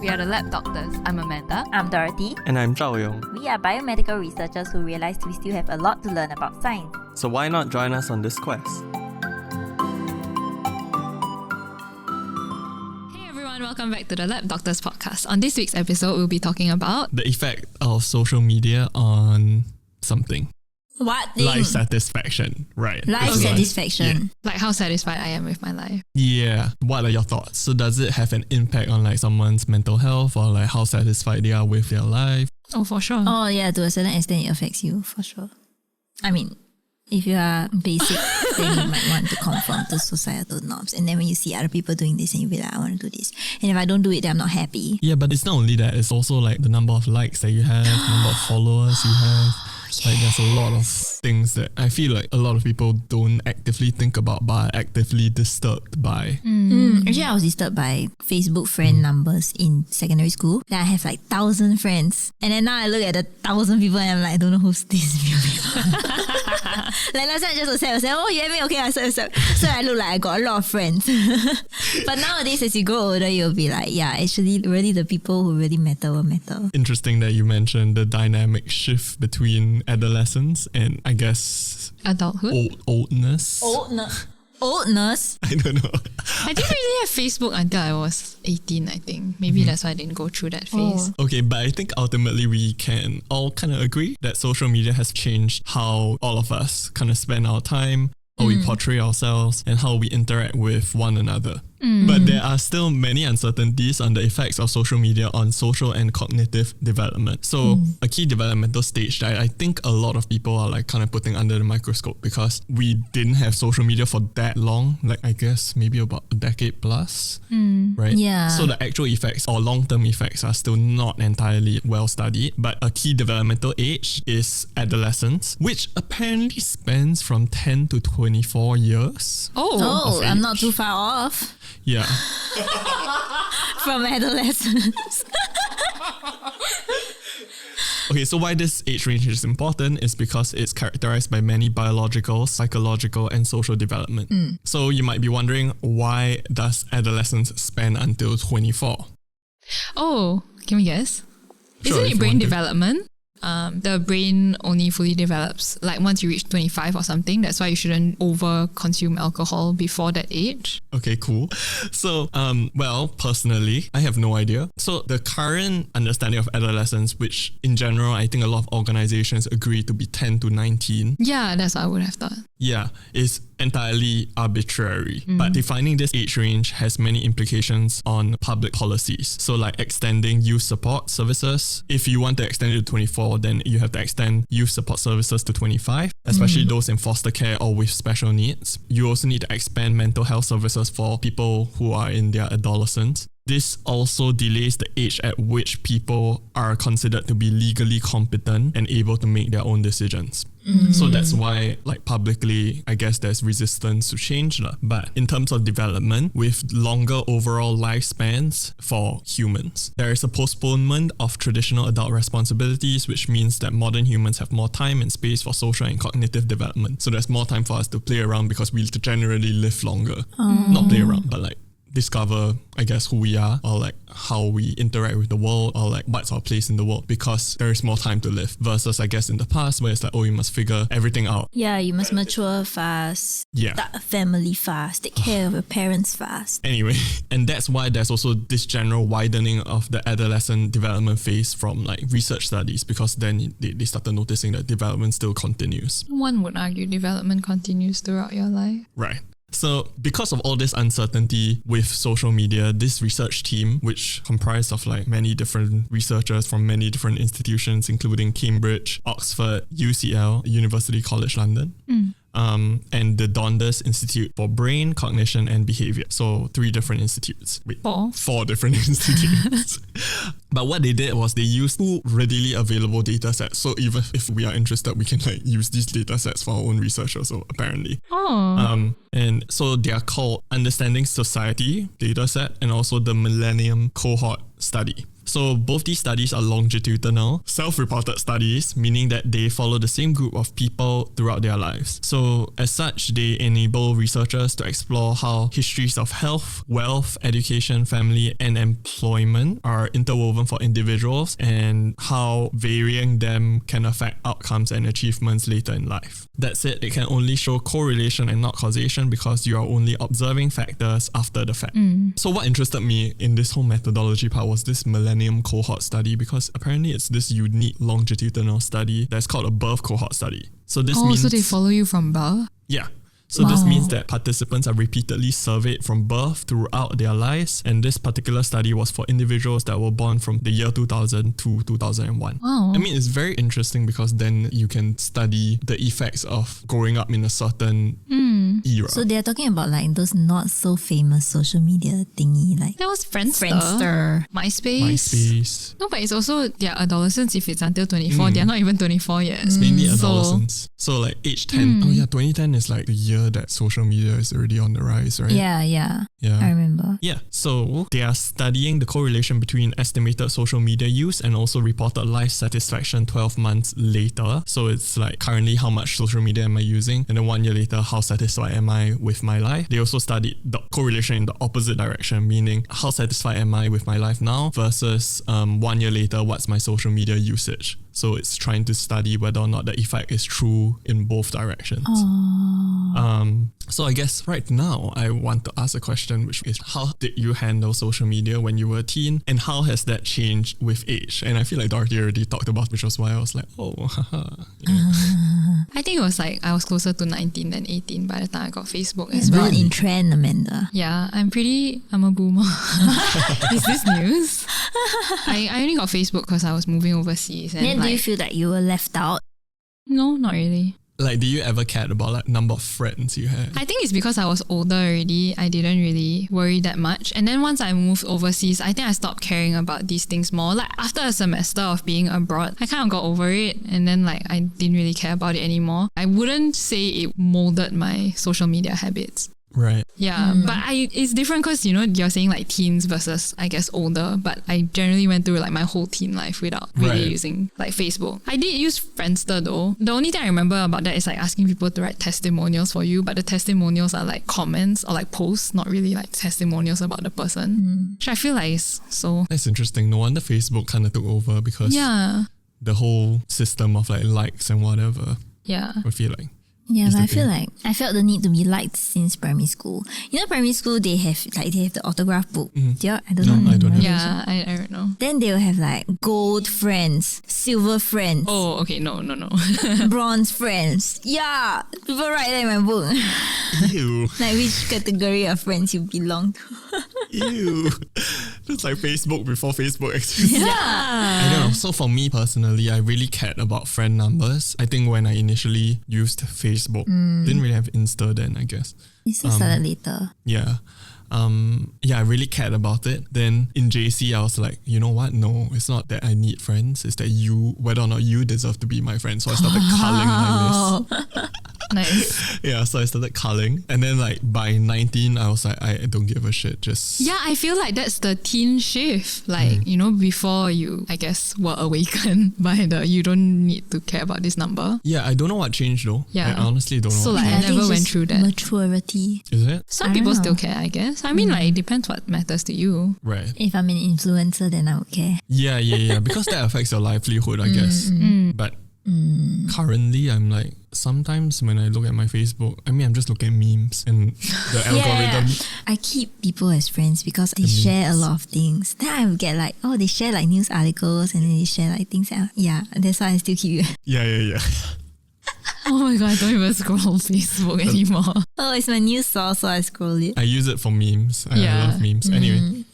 We are the Lab Doctors. I'm Amanda. I'm Dorothy. And I'm Zhao Yong. We are biomedical researchers who realized we still have a lot to learn about science. So why not join us on this quest? Hey everyone, welcome back to the Lab Doctors podcast. On this week's episode, we'll be talking about the effect of social media on something. What thing? Life satisfaction, right? Life satisfaction. like how satisfied I am with my life. Yeah. What are your thoughts? So does it have an impact on like someone's mental health or like how satisfied they are with their life? Oh, for sure. Oh yeah, to a certain extent it affects you for sure. I mean, if you are basic, then you might want to conform to societal norms. And then when you see other people doing this and you be like, I want to do this. And if I don't do it, then I'm not happy. Yeah, but it's not only that. It's also like the number of likes that you have, number of followers you have. Like there's a lot of things that I feel like a lot of people don't actively think about but are actively disturbed by. Actually, I was disturbed by Facebook friend numbers in secondary school. Then I have like 1,000 friends. And then now I look at the 1,000 people and I'm like, I don't know who's these people. Like last time I just accept, oh you have me, okay, I accept. So I look like I got a lot of friends. But nowadays as you grow older, you'll be like, yeah, actually really the people who really matter will matter. Interesting that you mentioned the dynamic shift between adolescence and I guess Adulthood. oldness. Oldness? I don't know. I didn't really have Facebook until I was 18, I think. Maybe that's why I didn't go through that phase. Okay, but I think ultimately we can all kind of agree that social media has changed how all of us kind of spend our time, how we portray ourselves, and how we interact with one another. But there are still many uncertainties on the effects of social media on social and cognitive development. So a key developmental stage that I think a lot of people are like kind of putting under the microscope because we didn't have social media for that long, like I guess maybe about a decade plus, right? Yeah. So the actual effects or long-term effects are still not entirely well studied, but a key developmental age is adolescence, which apparently spans from 10 to 24 years. Oh, I'm age. not too far off Yeah. from adolescence. Okay, so why this age range is important is because it's characterized by many biological, psychological, and social development. So you might be wondering, why does adolescence span until 24? Oh, can we guess? Sure, Isn't if it you brain want to. development? The brain only fully develops like once you reach 25 or something. That's why you shouldn't over consume alcohol before that age. Okay, cool. So, well, personally, I have no idea. So the current understanding of adolescence, which in general, I think a lot of organizations agree to be 10 to 19. Yeah, that's what I would have thought. Yeah, is entirely arbitrary. But defining this age range has many implications on public policies. So like extending youth support services. If you want to extend it to 24, then you have to extend youth support services to 25, especially those in foster care or with special needs. You also need to expand mental health services for people who are in their adolescence. This also delays the age at which people are considered to be legally competent and able to make their own decisions. So that's why, like publicly, I guess there's resistance to change. But in terms of development, with longer overall lifespans for humans, there is a postponement of traditional adult responsibilities, which means that modern humans have more time and space for social and cognitive development. So there's more time for us to play around because we generally live longer. Not play around, but like discover, I guess, who we are or like how we interact with the world or like what's our place in the world because there is more time to live versus I guess in the past where it's like, oh, you must figure everything out. Yeah, you must mature fast, Yeah. start a family fast, take care of your parents fast. Anyway, and that's why there's also this general widening of the adolescent development phase from like research studies because then they started noticing that development still continues. One would argue development continues throughout your life. Right. So because of all this uncertainty with social media, this research team, which comprised of like many different researchers from many different institutions, including Cambridge, Oxford, UCL, University College London, and the Dundas Institute for Brain, Cognition and Behavior. So 3 different institutes. Wait, 4 different institutes. But what they did was they used 2 readily available data sets. So even if we are interested, we can like use these data sets for our own research also, apparently. And so they are called Understanding Society dataset and also the Millennium Cohort Study. So both these studies are longitudinal, self-reported studies, meaning that they follow the same group of people throughout their lives. So as such, they enable researchers to explore how histories of health, wealth, education, family, and employment are interwoven for individuals and how varying them can affect outcomes and achievements later in life. That said, it can only show correlation and not causation because you are only observing factors after the fact. So what interested me in this whole methodology part was this millennium cohort study, because apparently it's this unique longitudinal study that's called a birth cohort study. So this means... so they follow you from birth? Yeah. So this means that participants are repeatedly surveyed from birth throughout their lives, and this particular study was for individuals that were born from the year 2000 to 2001. Wow. I mean, it's very interesting because then you can study the effects of growing up in a certain era. So they're talking about like those not so famous social media thingy, like That was Friendster. MySpace. No, but it's also their adolescence. If it's until 24, they're not even 24 yet. It's mainly adolescence. So like age 10. Oh yeah, 2010 is like the year that social media is already on the rise, right? Yeah. I remember. Yeah, so they are studying the correlation between estimated social media use and also reported life satisfaction 12 months later. So it's like currently how much social media am I using, and then 1 year later how satisfied am I with my life. They also studied the correlation in the opposite direction, meaning how satisfied am I with my life now versus 1 year later what's my social media usage. So it's trying to study whether or not the effect is true in both directions. So I guess right now I want to ask a question, which is how did you handle social media when you were a teen, and how has that changed with age? And I feel like Dorothy already talked about, which was why I was like, I think it was like I was closer to 19 than 18 by the time I got Facebook as Good well. in trend, Amanda. Yeah, I'm a boomer. Is this news? I only got Facebook because I was moving overseas. And Then do you feel that you were left out? No, not really. like, do you ever care about like number of friends you had? I think it's because I was older already. I didn't really worry that much. And then once I moved overseas, I think I stopped caring about these things more. Like after a semester of being abroad, I kind of got over it. And then like I didn't really care about it anymore. I wouldn't say it molded my social media habits. Right. Yeah, but it's different because, you know, you're saying like teens versus, I guess, older. But I generally went through like my whole teen life without really using like Facebook. I did use Friendster though. The only thing I remember about that is like asking people to write testimonials for you. But the testimonials are like comments or like posts, not really like testimonials about the person. Which I feel like is so... That's interesting. No wonder Facebook kind of took over because the whole system of like likes and whatever. Yeah. I feel like. Yeah, but I feel like I felt the need to be liked since primary school. You know, primary school they have the autograph book. I don't know. I don't have. Yeah, I don't know. Then they will have like gold friends, silver friends. Oh, okay. No. Bronze friends. Yeah, people write that in my book. Ew. Like which category of friends you belong to. Ew. Just like Facebook before Facebook existed. Yeah. I don't know. So for me personally, I really cared about friend numbers. I think when I initially used Facebook, didn't really have Insta then, I guess. It's just started later. Yeah. I really cared about it. Then in JC, I was like, you know what? No, it's not that I need friends. It's that whether or not you deserve to be my friend. So I started culling my list. Nice. Yeah, so I started culling. And then like by 19, I was like, I don't give a shit. Just... Yeah, I feel like that's the teen shift. Like, you know, before you, I guess, were awakened by you don't need to care about this number. Yeah, I don't know what changed though. Yeah. I honestly don't know. So what like, I I think never it's went just through that. Maturity. Is it? Some I people don't still know. care, I guess. I mean, like, it depends what matters to you. Right. If I'm an influencer, then I would care. Yeah. Because that affects your livelihood, I guess. But currently, I'm like, sometimes when I look at my Facebook, I mean, I'm just looking at memes and the algorithm. I keep people as friends because they share a lot of things. Then I would get like, oh, they share like news articles and then they share like things. Yeah, that's why I still keep you. Yeah. Oh my God, I don't even scroll Facebook anymore. Oh, it's my news source, so I scroll it. I use it for memes. I love memes. Anyway,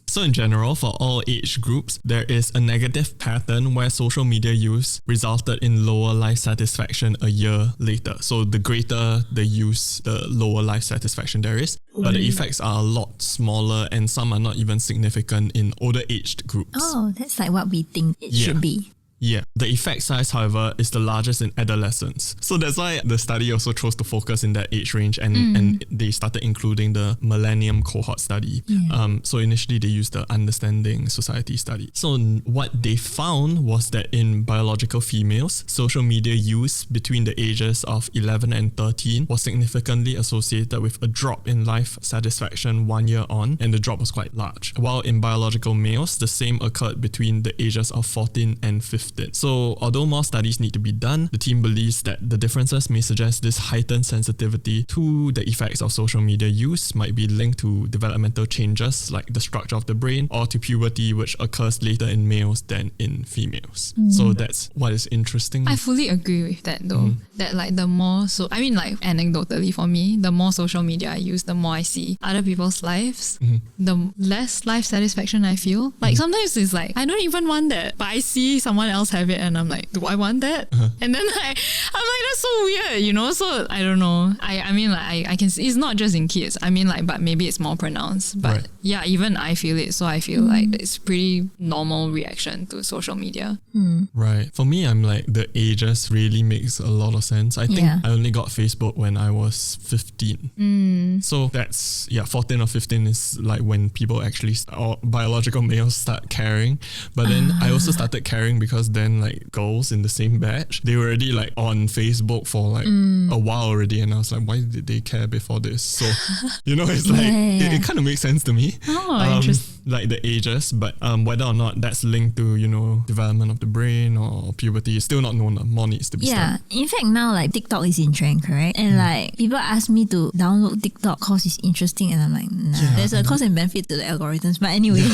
so in general, for all age groups, there is a negative pattern where social media use resulted in lower life satisfaction a year later. So the greater the use, the lower life satisfaction there is. But the effects are a lot smaller and some are not even significant in older aged groups. Oh, that's like what we think it should be. Yeah. The effect size, however, is the largest in adolescence. So that's why the study also chose to focus in that age range, and they started including the Millennium Cohort study. So initially they used the Understanding Society study. So what they found was that in biological females, social media use between the ages of 11 and 13 was significantly associated with a drop in life satisfaction 1 year on, and the drop was quite large. While in biological males, the same occurred between the ages of 14 and 15. So although more studies need to be done, the team believes that the differences may suggest this heightened sensitivity to the effects of social media use might be linked to developmental changes like the structure of the brain, or to puberty, which occurs later in males than in females. So that's what is interesting. I fully agree with that though. That like the more, so I mean like anecdotally for me, the more social media I use, the more I see other people's lives, the less life satisfaction I feel. Like sometimes it's like, I don't even want that, but I see someone else have it and I'm like, do I want that? And then I'm like, that's so weird, you know? So I don't know. I mean like I can see, it's not just in kids. I mean like, but maybe it's more pronounced. But yeah, even I feel it. So I feel like it's pretty normal reaction to social media. Right. For me, I'm like, the ages really makes a lot of sense. I think I only got Facebook when I was 15. So that's, 14 or 15 is like when people actually, or biological males start caring. But then I also started caring because then like girls in the same batch, they were already like on Facebook for like a while already. And I was like, why did they care before this? So, you know, it's like, it kind of makes sense to me. Interesting. Like the ages, but whether or not that's linked to, you know, development of the brain or puberty is still not known. More needs to be studied. In fact, now like TikTok is in trend, correct? And like people ask me to download TikTok because it's interesting, and I'm like, nah. There's a cost and benefit to the algorithms, but anyway.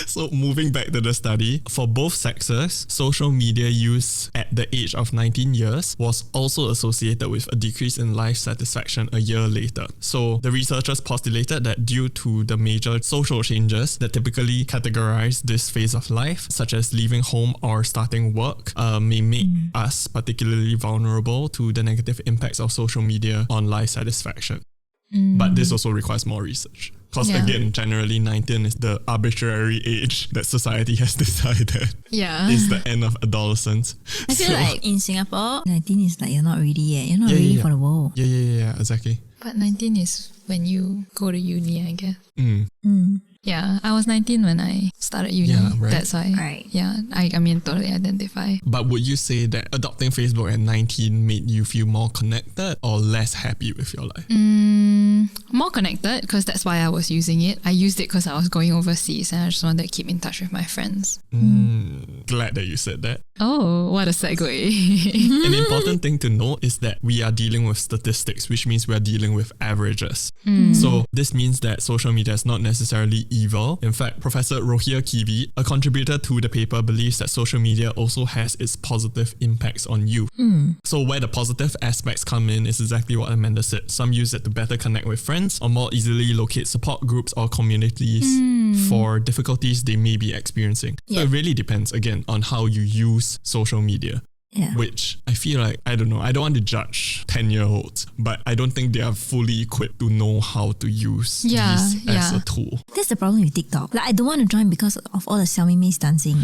So moving back to the study, for both sexes, social media use at the age of 19 years was also associated with a decrease in life satisfaction a year later. So the researchers postulated that due to the major social changes that typically categorize this phase of life, such as leaving home or starting work, may make us particularly vulnerable to the negative impacts of social media on life satisfaction. But this also requires more research. Because again, generally 19 is the arbitrary age that society has decided is the end of adolescence. I feel like in Singapore, 19 is like you're not ready yet. You're not ready for the world. Yeah, exactly. But 19 is when you go to uni, I guess. Yeah, I was 19 when I started uni. Yeah, right. That's why. Right. Yeah, I mean, totally identify. But would you say that adopting Facebook at 19 made you feel more connected or less happy with your life? More connected, because that's why I was using it. I used it because I was going overseas and I just wanted to keep in touch with my friends. Glad that you said that. Oh, what a segue. An important thing to note is that we are dealing with statistics, which means we are dealing with averages. So this means that social media is not necessarily evil. In fact, Professor Rohir Kivi, a contributor to the paper, believes that social media also has its positive impacts on youth. So where the positive aspects come in is exactly what Amanda said. Some use it to better connect with friends or more easily locate support groups or communities for difficulties they may be experiencing. So it really depends, again, on how you use social media. Which I feel like, I don't know, I don't want to judge 10-year-olds, but I don't think they are fully equipped to know how to use this as a tool. That's the problem with TikTok. Like, I don't want to join because of all the Xiaomi Mai's dancing.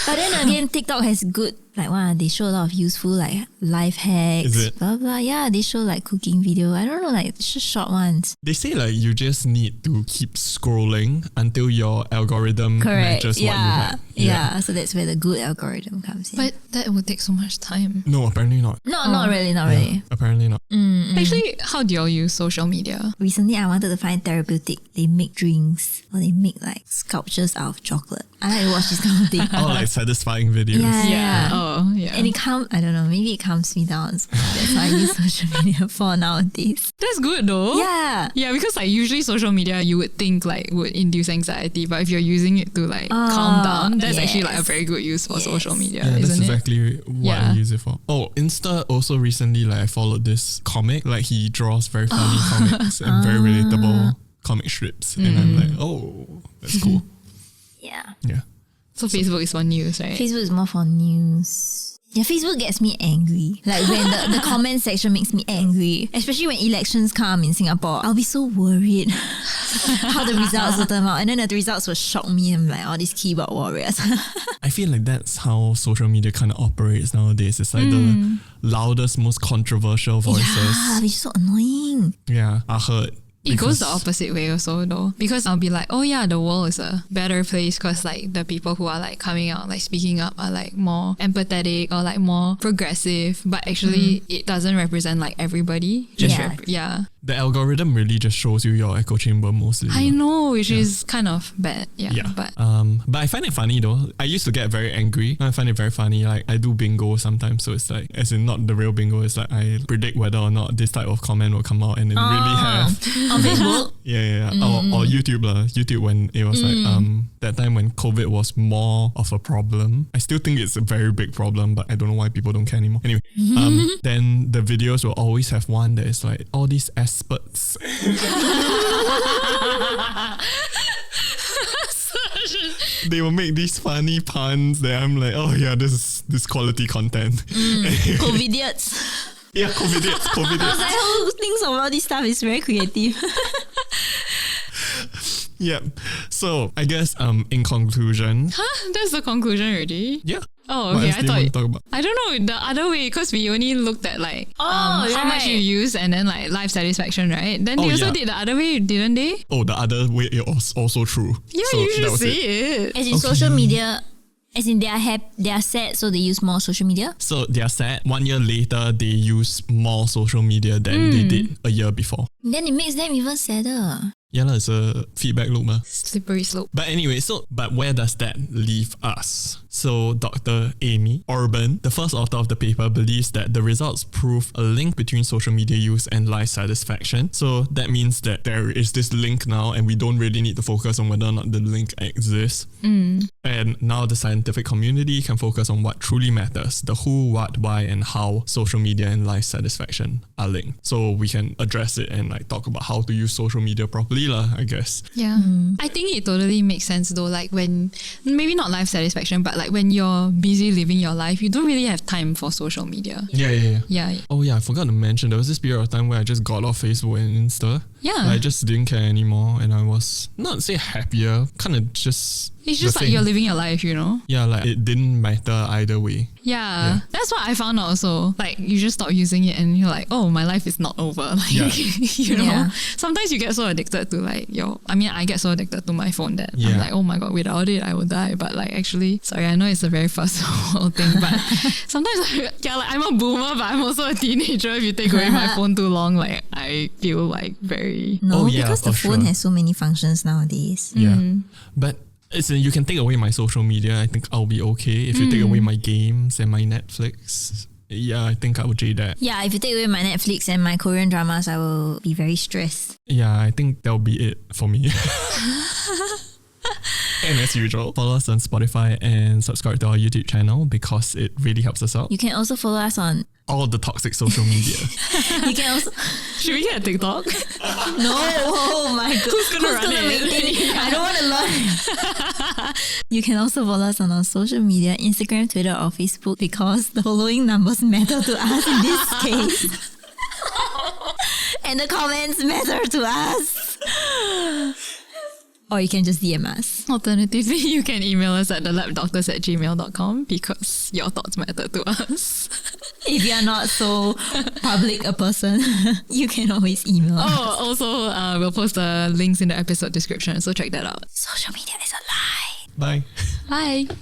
But then again, TikTok has good, like, they show a lot of useful, like, life hacks. Is it? Blah, blah. Yeah, they show, like, cooking video. I don't know, like, just short ones. They say, like, you just need to keep scrolling until your algorithm matches what you have. Yeah, so that's where the good algorithm comes in. But that would take so much time. No, apparently not. No, not really. Apparently not. Actually, how do y'all use social media? Recently, I wanted to find therapeutic. They make drinks or they make, like, sculptures out of chocolate. I like to watch this kind of thing. Oh, like satisfying videos. Yeah. Oh, yeah. And it I don't know, maybe it calms me down. So that's why I use social media for nowadays. That's good though. Yeah. Yeah, because like usually social media you would think like would induce anxiety, but if you're using it to like calm down, that's actually like a very good use for social media, Yeah, that's isn't it? exactly what I use it for. Oh, Insta also recently, like I followed this comic, like he draws very funny comics and very relatable comic strips. And I'm like, oh, that's cool. Yeah. So Facebook is for news, right? Facebook is more for news. Yeah, Facebook gets me angry. Like when the comment section makes me angry. Especially when elections come in Singapore. I'll be so worried how the results will turn out. And then the results will shock me. I'm like, all these keyboard warriors. I feel like that's how social media kind of operates nowadays. It's like the loudest, most controversial voices. Yeah, which is so annoying. Yeah, I heard. It goes the opposite way also though, because I'll be like, oh yeah, the world is a better place because like the people who are like coming out, like speaking up are like more empathetic or like more progressive, but actually it doesn't represent like everybody. Yeah. The algorithm really just shows you your echo chamber mostly. I know, which is kind of bad. But I find it funny though. I used to get very angry. I find it very funny. Like I do bingo sometimes, so it's like, as in not the real bingo, it's like I predict whether or not this type of comment will come out and then really have. On Facebook? Yeah. Or YouTube lah. YouTube when it was like that time when COVID was more of a problem. I still think it's a very big problem, but I don't know why people don't care anymore. Anyway, then the videos will always have one that is like all these experts. They will make these funny puns that I'm like, oh yeah, this is quality content. COVIDiots. Yeah, COVIDiots. I was like, who thinks of all this stuff is very creative. Yeah. So I guess in conclusion. that's the conclusion already. Yeah. Oh, What okay. else do you want to talk about? I don't know the other way because we only looked at like how much you use and then like life satisfaction, right? Then they also did the other way, didn't they? Oh, the other way is also true. Yeah, So you should that was say it. it. As in social media, as in they are sad, so they use more social media. So they are sad. 1 year later, they use more social media than they did a year before. Then it makes them even sadder. Yeah, it's a feedback loop. Slippery slope. But anyway, but where does that leave us? So Dr. Amy Orban, the first author of the paper, believes that the results prove a link between social media use and life satisfaction. So that means that there is this link now and we don't really need to focus on whether or not the link exists. And now the scientific community can focus on what truly matters, the who, what, why, and how social media and life satisfaction are linked. So we can address it and like talk about how to use social media properly, I guess. Yeah. I think it totally makes sense though, like when, maybe not life satisfaction, but like when you're busy living your life, you don't really have time for social media. Yeah. Oh yeah, I forgot to mention, there was this period of time where I just got off Facebook and Insta. Yeah. I just didn't care anymore and I was, not to say happier, kind of just... It's just like you're living your life, you know? Yeah, like it didn't matter either way. Yeah. That's what I found out also. Like you just stop using it and you're like, oh, my life is not over. Like, you know? Yeah. Sometimes you get so addicted to like I get so addicted to my phone that Yeah. I'm like, oh my God, without it, I will die. But like actually, sorry, I know it's a very first world thing, but sometimes I'm a boomer, but I'm also a teenager. If you take away my phone too long, like I feel like very... No, Oh, yeah, because the for phone sure. has so many functions nowadays. Yeah. But you can take away my social media. I think I'll be okay. If you take away my games and my Netflix, yeah, I think I would do that. Yeah, if you take away my Netflix and my Korean dramas, I will be very stressed. Yeah, I think that'll be it for me. And as usual, follow us on Spotify and subscribe to our YouTube channel because it really helps us out. You can also follow us on... All the toxic social media. You can also... Should we get a TikTok? No, oh my God. Who's gonna run it? maintain it? I don't want to learn. You can also follow us on our social media, Instagram, Twitter or Facebook because the following numbers matter to us in this case. And the comments matter to us. Or you can just DM us. Alternatively, you can email us at thelabdoctors@gmail.com because your thoughts matter to us. If you are not so public a person, you can always email us. Oh, also, we'll post the links in the episode description, so check that out. Social media is a lie. Bye. Bye.